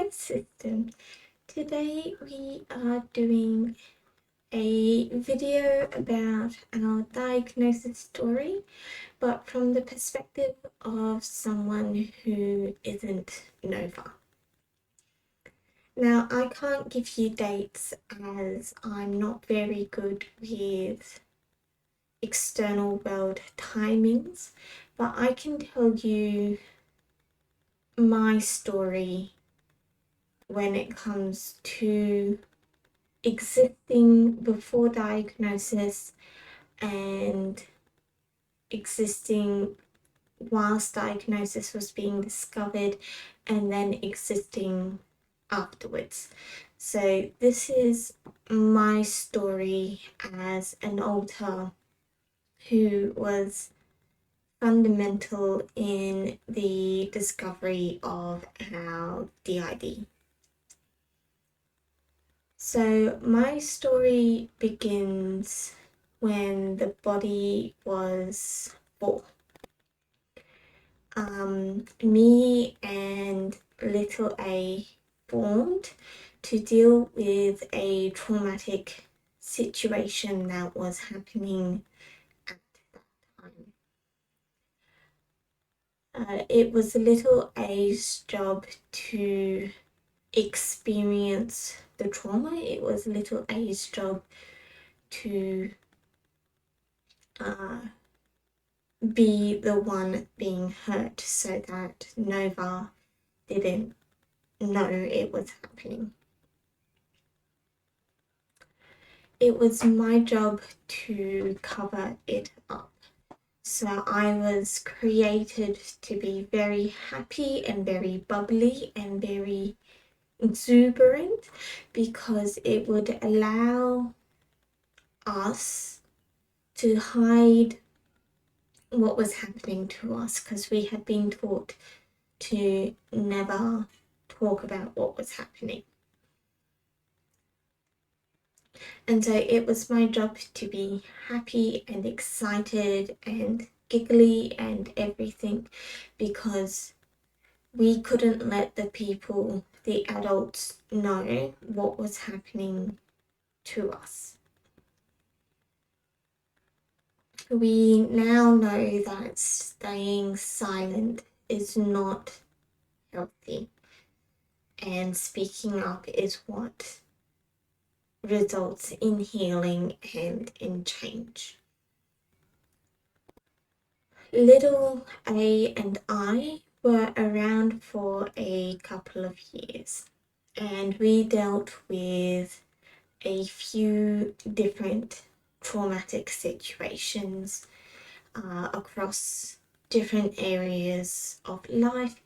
nervous system. Today we are doing a video about our diagnosis story, but from the perspective of someone who isn't Nova. Now, I can't give you dates as I'm not very good with external world timings, but I can tell you my story when it comes to existing before diagnosis and existing whilst diagnosis was being discovered and then existing afterwards. So this is my story as an alter who was fundamental in the discovery of our DID. So my story begins when the body was 4. Me and little A formed to deal with a traumatic situation that was happening at that time. It was little A's job to experience the trauma. It was little A's job to be the one being hurt so that Nova didn't know it was happening. It was my job to cover it up. So I was created to be very happy and very bubbly and very exuberant because it would allow us to hide what was happening to us, because we had been taught to never talk about what was happening. And so it was my job to be happy and excited and giggly and everything, because we couldn't let the people, the adults, know what was happening to us. We now know that staying silent is not healthy, and speaking up is what results in healing and in change. Little A and I were around for a couple of years, and we dealt with a few different traumatic situations across different areas of life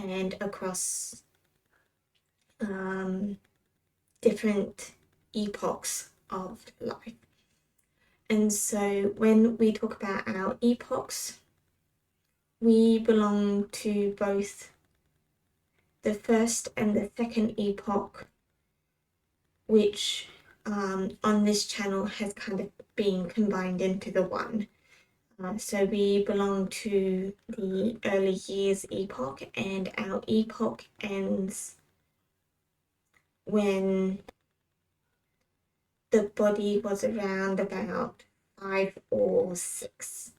and across different epochs of life. And so when we talk about our epochs, we belong to both the first and the second epoch, which on this channel has kind of been combined into the one. So we belong to the early years epoch, and our epoch ends when the body was around about 5 or 6.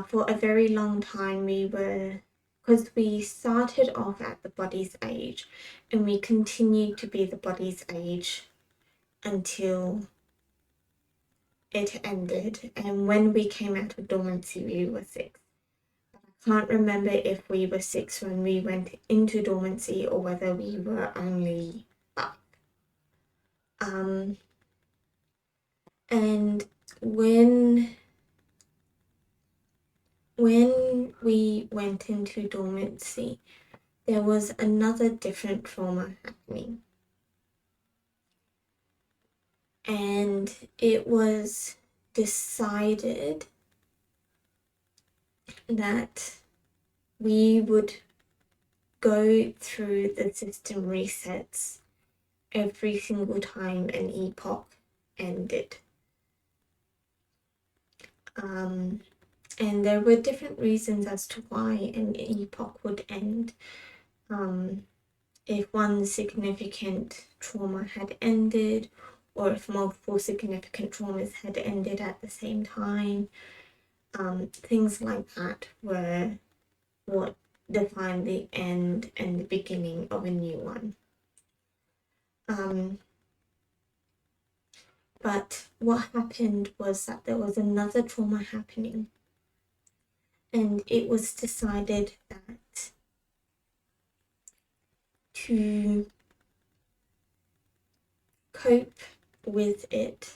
For a very long time because we started off at the body's age and we continued to be the body's age until it ended, and when we came out of dormancy we were 6. I can't remember if we were 6 when we went into dormancy or whether we were only 5. And when we went into dormancy, there was another different trauma happening. And it was decided that we would go through the system resets every single time an epoch ended. And there were different reasons as to why an epoch would end. if one significant trauma had ended, or if multiple significant traumas had ended at the same time. Things like that were what defined the end and the beginning of a new one. But what happened was that there was another trauma happening, and it was decided that to cope with it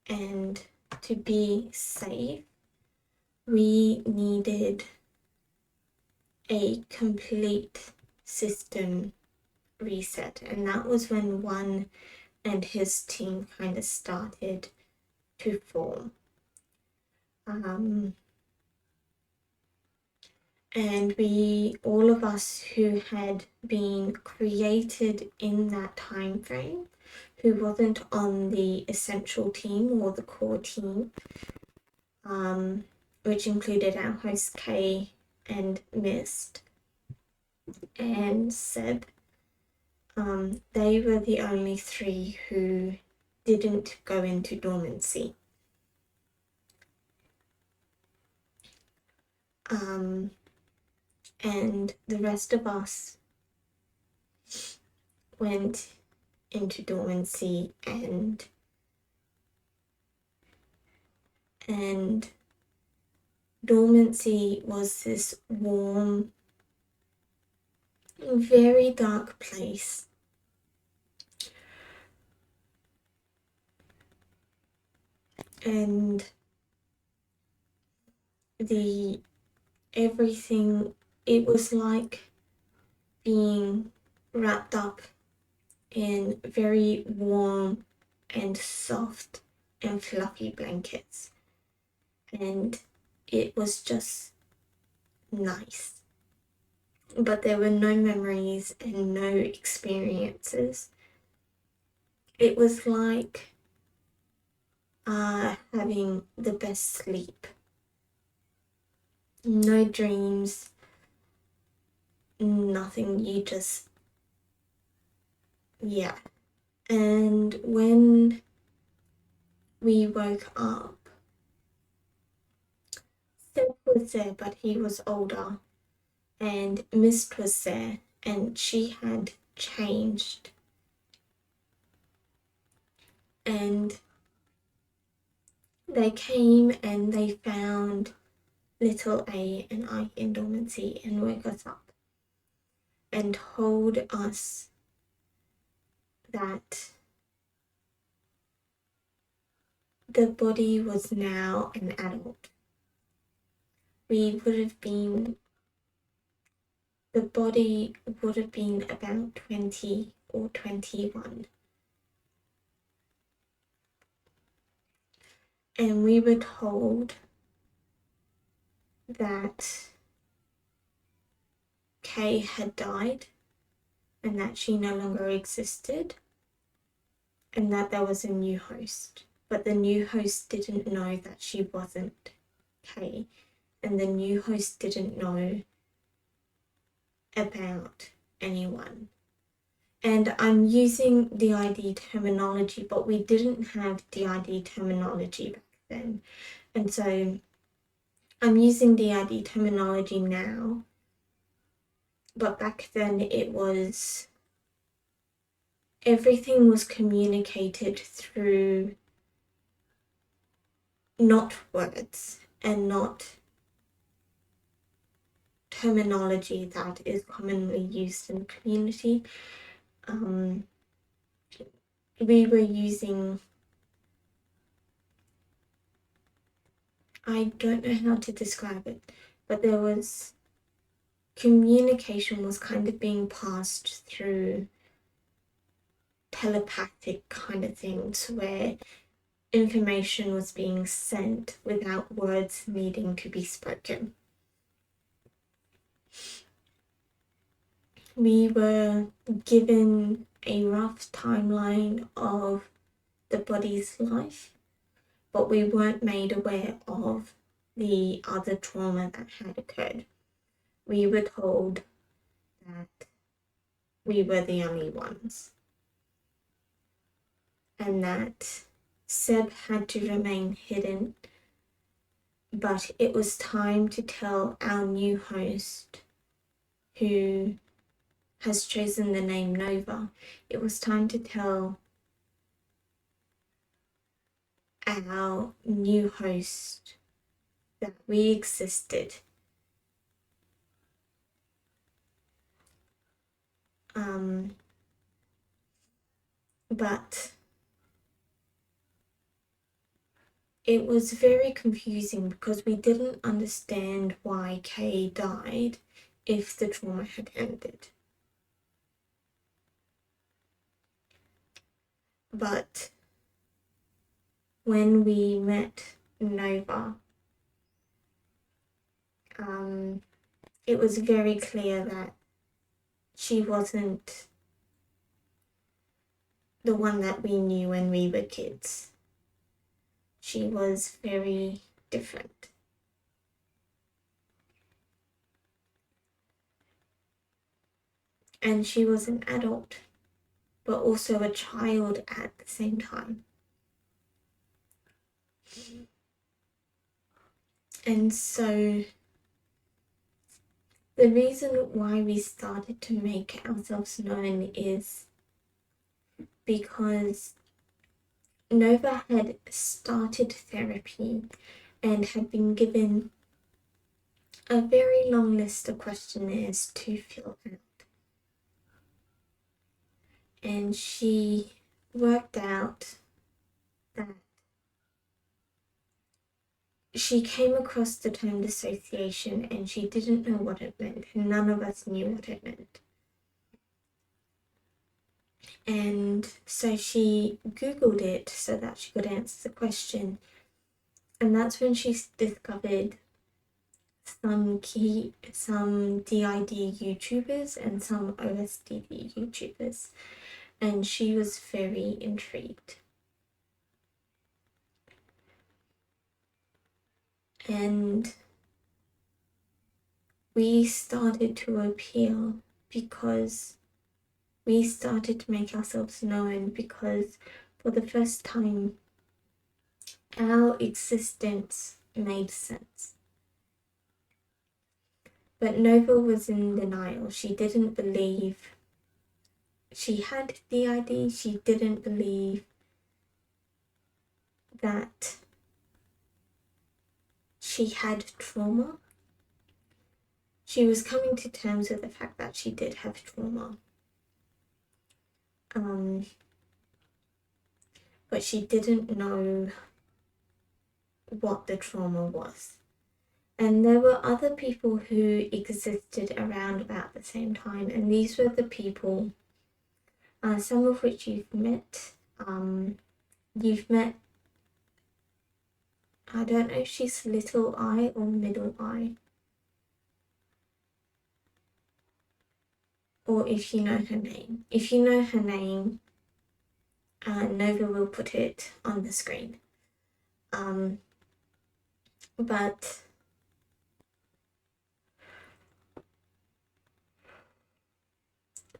and to be safe, we needed a complete system reset. And that was when One and his team kind of started to form. And all of us who had been created in that time frame, who wasn't on the essential team or the core team, which included our host Kay and Mist and Seb, they were the only three who didn't go into dormancy. And the rest of us went into dormancy, and dormancy was this warm, very dark place. And everything, it was like being wrapped up in very warm and soft and fluffy blankets. And it was just nice. But there were no memories and no experiences. It was like having the best sleep. No dreams, nothing, you just, yeah. And when we woke up, Seth was there, but he was older, and Mist was there, and she had changed. And they came and they found little A and I in dormancy and woke us up and told us that the body was now an adult. The body would have been about 20 or 21. And we were told that Kay had died and that she no longer existed, and that there was a new host. But the new host didn't know that she wasn't Kay, and the new host didn't know about anyone. And I'm using DID terminology, but we didn't have DID terminology back then. And so I'm using DID terminology now, but back then everything was communicated through not words and not terminology that is commonly used in the community. We were using, I don't know how to describe it, but communication was kind of being passed through telepathic kind of things, where information was being sent without words needing to be spoken. We were given a rough timeline of the body's life, but we weren't made aware of the other trauma that had occurred. We were told that we were the only ones, and that Seb had to remain hidden. But it was time to tell our new host, who has chosen the name Nova, it was time to tell our new host that we existed. But it was very confusing because we didn't understand why Kay died if the trauma had ended. But when we met Nova, it was very clear that she wasn't the one that we knew when we were kids. She was very different. And she was an adult, but also a child at the same time. And so the reason why we started to make ourselves known is because Nova had started therapy and had been given a very long list of questionnaires to fill out. And she worked out that she came across the term dissociation and she didn't know what it meant. None of us knew what it meant. And so she Googled it so that she could answer the question. And that's when she discovered some DID YouTubers and some OSDD YouTubers. And she was very intrigued. And we started to appeal because we started to make ourselves known, because for the first time our existence made sense. But Nova was in denial. She didn't believe she had DID. She didn't believe that she had trauma. She was coming to terms with the fact that she did have trauma. But she didn't know what the trauma was. And there were other people who existed around about the same time, and these were the people, some of which you've met. I don't know if she's Little I or Middle I, or if you know her name. If you know her name, Nova will put it on the screen. But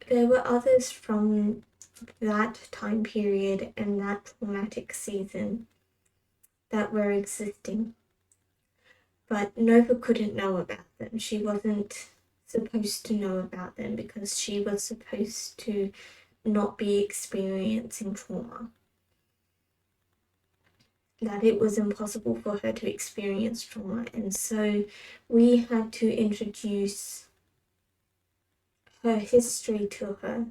there were others from that time period and that traumatic season that were existing. But Nova couldn't know about them. She wasn't supposed to know about them because she was supposed to not be experiencing trauma. That it was impossible for her to experience trauma. And so we had to introduce her history to her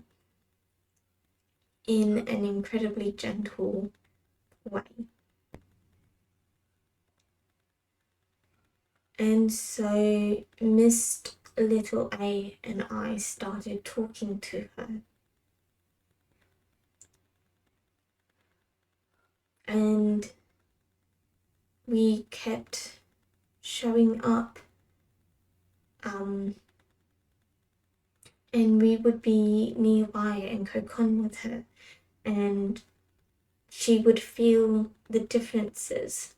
in an incredibly gentle way. And so Miss Little A and I started talking to her. And we kept showing up. And we would be nearby and co-con with her. And she would feel the differences.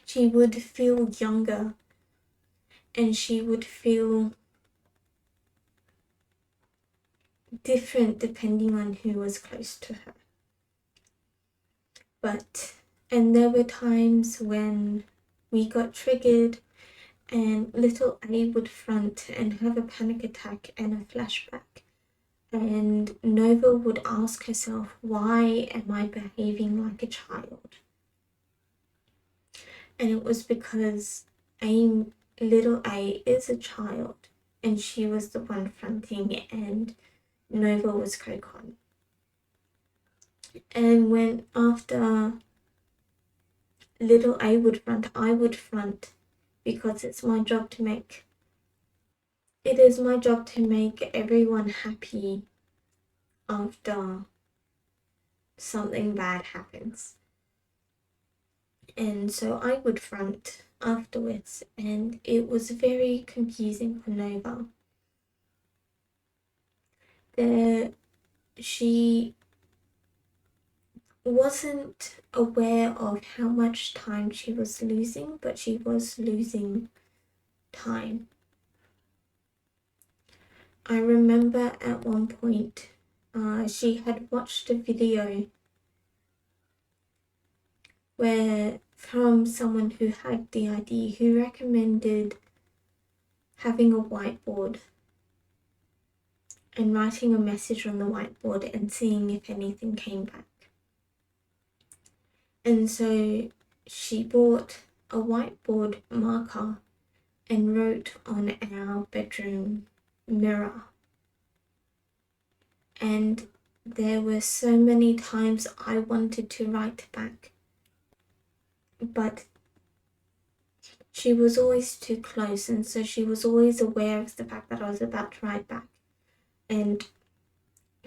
She would feel younger, and she would feel different depending on who was close to her. And there were times when we got triggered and little A would front and have a panic attack and a flashback. And Nova would ask herself, why am I behaving like a child? And it was because little A is a child and she was the one fronting and Nova was Kokon. And when after little A would front, I would front because it is my job to make everyone happy after something bad happens. And so I would front afterwards, and it was very confusing for Nova. She wasn't aware of how much time she was losing, but she was losing time. I remember at one point she had watched a video where from someone who had DID who recommended having a whiteboard and writing a message on the whiteboard and seeing if anything came back. And so she bought a whiteboard marker and wrote on our bedroom mirror. And there were so many times I wanted to write back, but she was always too close, and so she was always aware of the fact that I was about to write back. And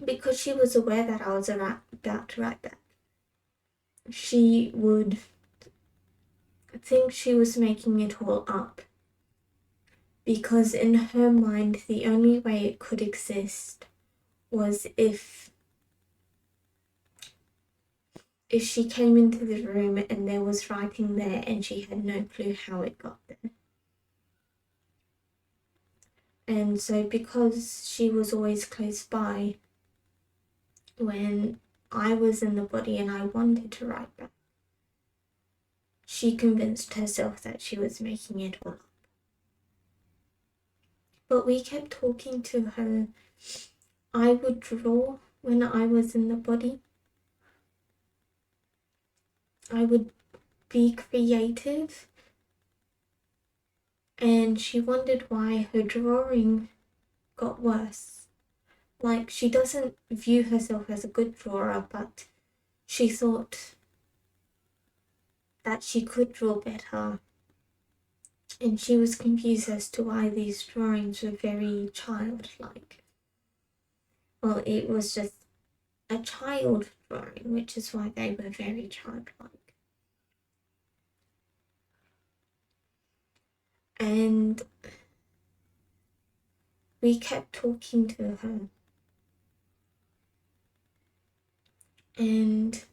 because she was aware that I was about to write back, she would think she was making it all up, because in her mind the only way it could exist was if she came into the room and there was writing there and she had no clue how it got there. And so because she was always close by, when I was in the body and I wanted to write back, she convinced herself that she was making it all up. But we kept talking to her. I would draw when I was in the body. I would be creative. And she wondered why her drawing got worse. Like, she doesn't view herself as a good drawer, but she thought that she could draw better. And she was confused as to why these drawings were very childlike. Well, it was just a child drawing, which is why they were very childlike. And we kept talking to her. And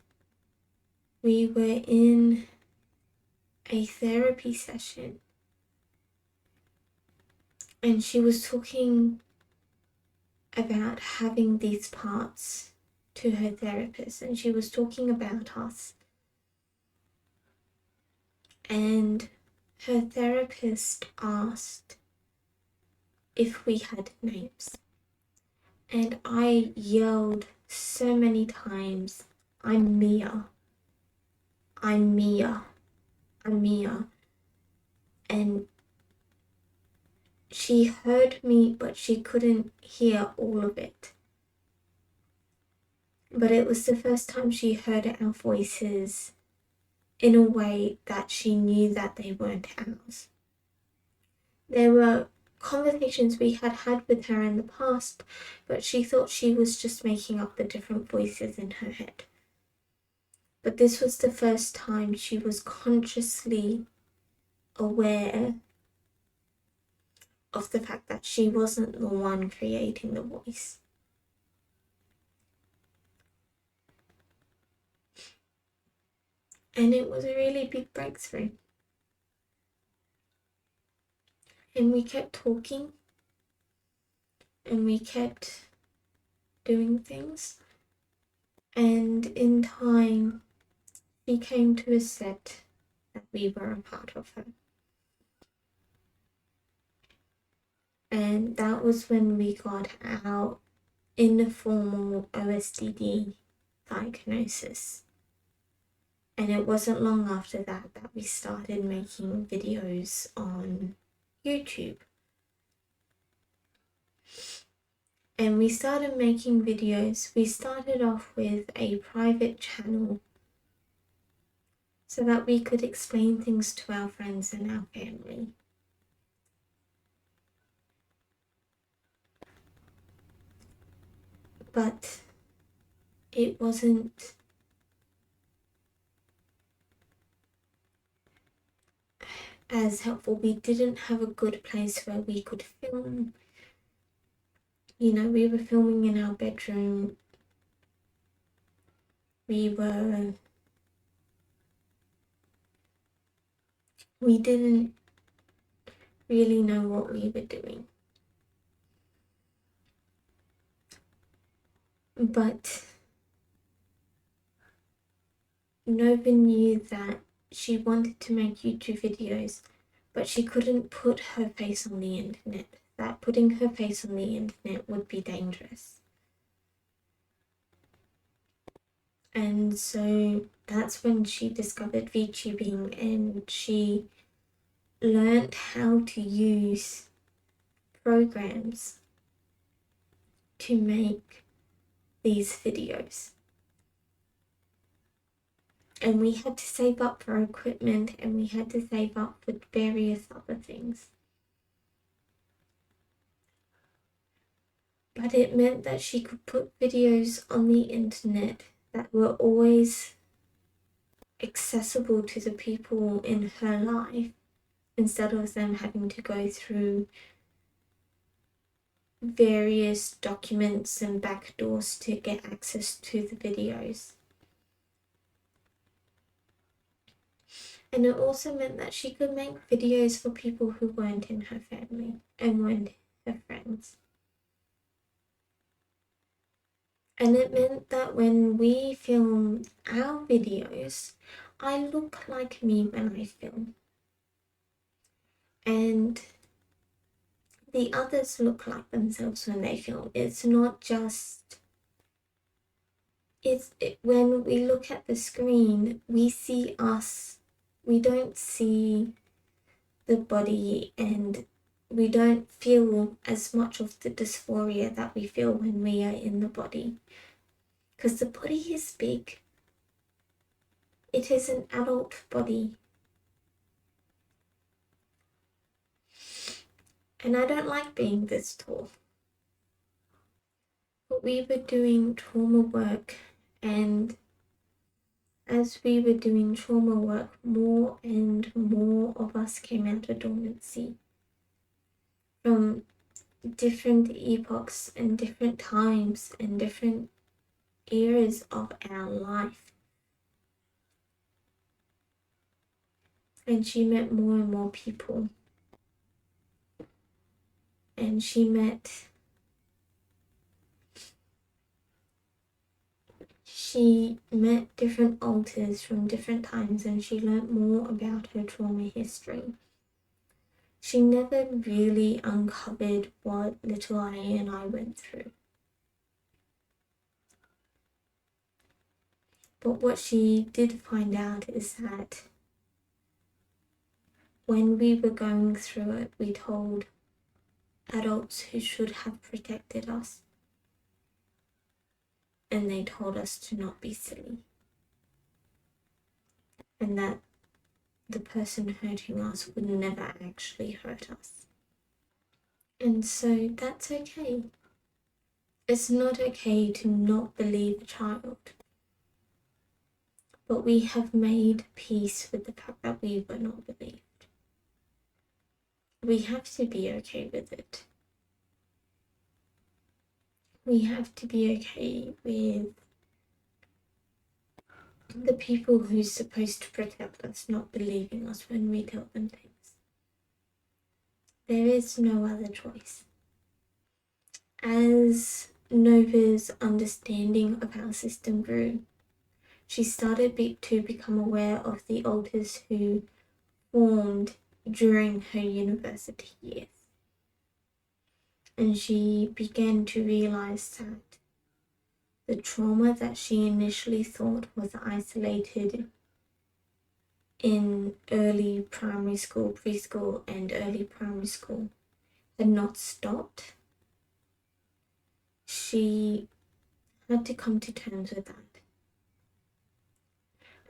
we were in a therapy session. And she was talking about having these parts to her therapist, and she was talking about us. And her therapist asked if we had names. And I yelled so many times, "I'm Mia. I'm Mia. I'm Mia." And she heard me, but she couldn't hear all of it. But it was the first time she heard our voices in a way that she knew that they weren't ours. There were conversations we had had with her in the past, but she thought she was just making up the different voices in her head. But this was the first time she was consciously aware of the fact that she wasn't the one creating the voice. And it was a really big breakthrough. And we kept talking, and we kept doing things. And in time, she came to accept that we were a part of her. And that was when we got our informal OSDD diagnosis. And it wasn't long after that we started making videos on YouTube. And we started making videos. We started off with a private channel so that we could explain things to our friends and our family. But it wasn't as helpful. We didn't have a good place where we could film. You know, we were filming in our bedroom. We didn't really know what we were doing. But Nova knew that she wanted to make YouTube videos, but she couldn't put her face on the internet. That putting her face on the internet would be dangerous. And so that's when she discovered VTubing, and she learned how to use programs to make these videos. And we had to save up for equipment, and we had to save up for various other things. But it meant that she could put videos on the internet that were always accessible to the people in her life, instead of them having to go through various documents and backdoors to get access to the videos. And it also meant that she could make videos for people who weren't in her family and weren't her friends. And it meant that when we film our videos, I look like me when I film. And the others look like themselves when they film. It's not just... when we look at the screen, we see us. We don't see the body, and we don't feel as much of the dysphoria that we feel when we are in the body. Because the body is big. It is an adult body. And I don't like being this tall. But we were doing trauma work, and as we were doing trauma work, more and more of us came out of dormancy from different epochs and different times and different eras of our life. And she met more and more people. And she met different alters from different times, and she learnt more about her trauma history. She never really uncovered what little I and I went through. But what she did find out is that when we were going through it, we told adults who should have protected us, and they told us to not be silly, and that the person hurting us would never actually hurt us. And so that's okay. It's not okay to not believe a child. But we have made peace with the fact that we were not believed. We have to be okay with it. We have to be okay with the people who's supposed to protect us not believing us when we tell them things. There is no other choice. As Nova's understanding of our system grew. She started to become aware of the alters who formed during her university years. And she began to realize that the trauma that she initially thought was isolated in early primary school, preschool, and early primary school had not stopped. She had to come to terms with that.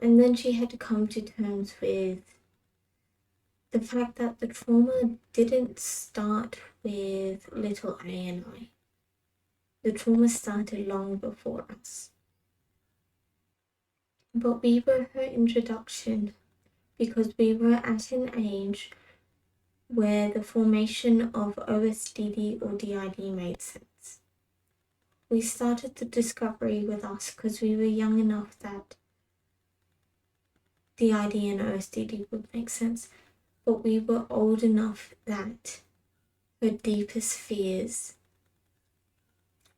And then she had to come to terms with the fact that the trauma didn't start with little A and I. The trauma started long before us. But we were her introduction because we were at an age where the formation of OSDD or DID made sense. We started the discovery with us because we were young enough that DID and OSDD would make sense, but we were old enough that her deepest fears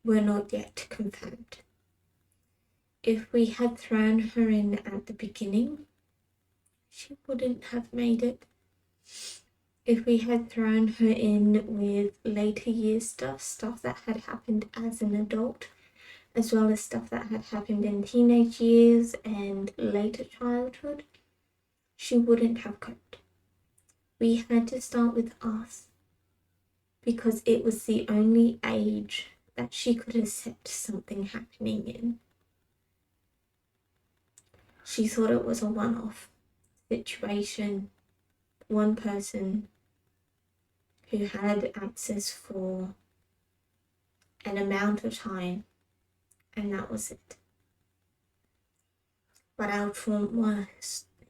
were not yet confirmed. If we had thrown her in at the beginning, she wouldn't have made it. If we had thrown her in with later years stuff that had happened as an adult, as well as stuff that had happened in teenage years and later childhood, she wouldn't have coped. We had to start with us because it was the only age that she could accept something happening in. She thought it was a one-off situation, one person who had access for an amount of time, and that was it. But our trauma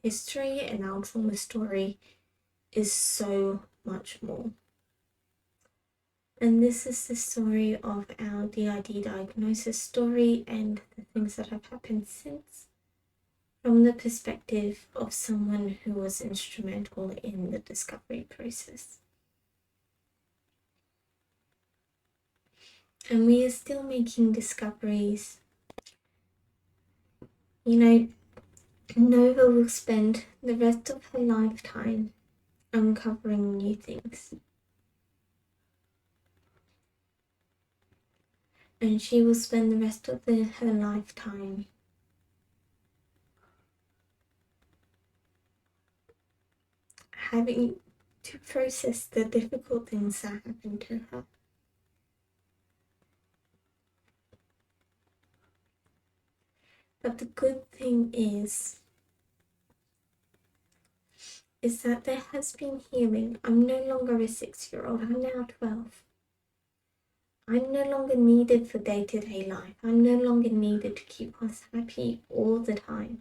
history and our trauma story is so much more. And this is the story of our DID diagnosis story and the things that have happened since, from the perspective of someone who was instrumental in the discovery process. And we are still making discoveries. You know, Nova will spend the rest of her lifetime uncovering new things. And she will spend the rest of her lifetime having to process the difficult things that happened to her. But the good thing is that there has been healing. I'm no longer a 6-year-old, I'm now 12. I'm no longer needed for day-to-day life. I'm no longer needed to keep us happy all the time.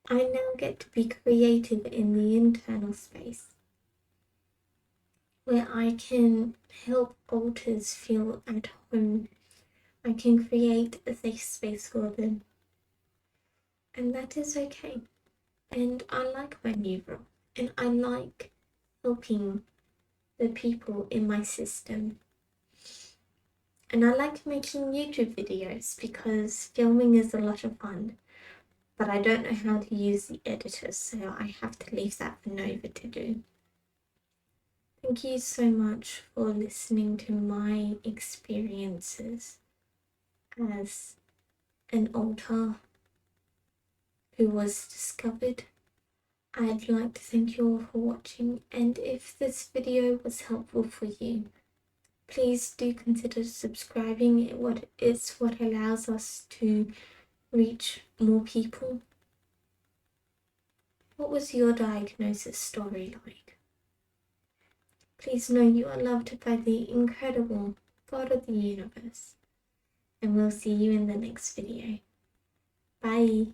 I now get to be creative in the internal space, where I can help alters feel at home. I can create a safe space for them. And that is okay. And I like my new role. And I like helping the people in my system. And I like making YouTube videos because filming is a lot of fun. But I don't know how to use the editor, so I have to leave that for Nova to do. Thank you so much for listening to my experiences as an alter who was discovered. I'd like to thank you all for watching, and if this video was helpful for you, please do consider subscribing. It's what allows us to reach more people. What was your diagnosis story like? Please know you are loved by the incredible God of the universe, and we'll see you in the next video. Bye.